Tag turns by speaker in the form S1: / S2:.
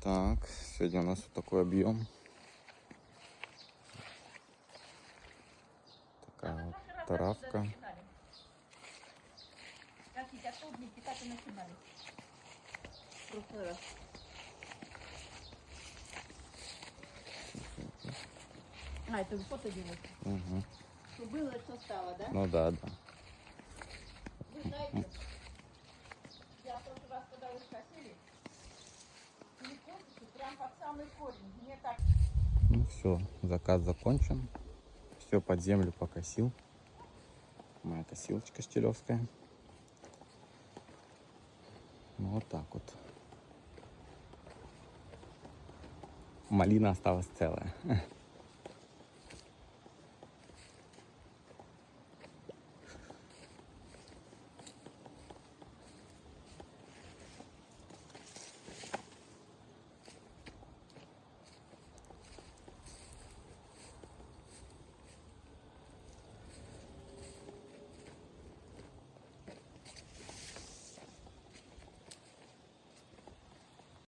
S1: Так, сегодня у нас вот такой объем. Такая вот травка.
S2: А, это вы фото делаете?
S1: Угу.
S2: Что было, что стало, да?
S1: Ну да, да.
S2: Вы знаете, я в прошлый раз, когда вы скосили, перекосите прям под самый корень. Мне так...
S1: Ну все, закат закончен. Все под землю покосил. Моя косилочка штилевская. Ну вот так вот. Малина осталась целая.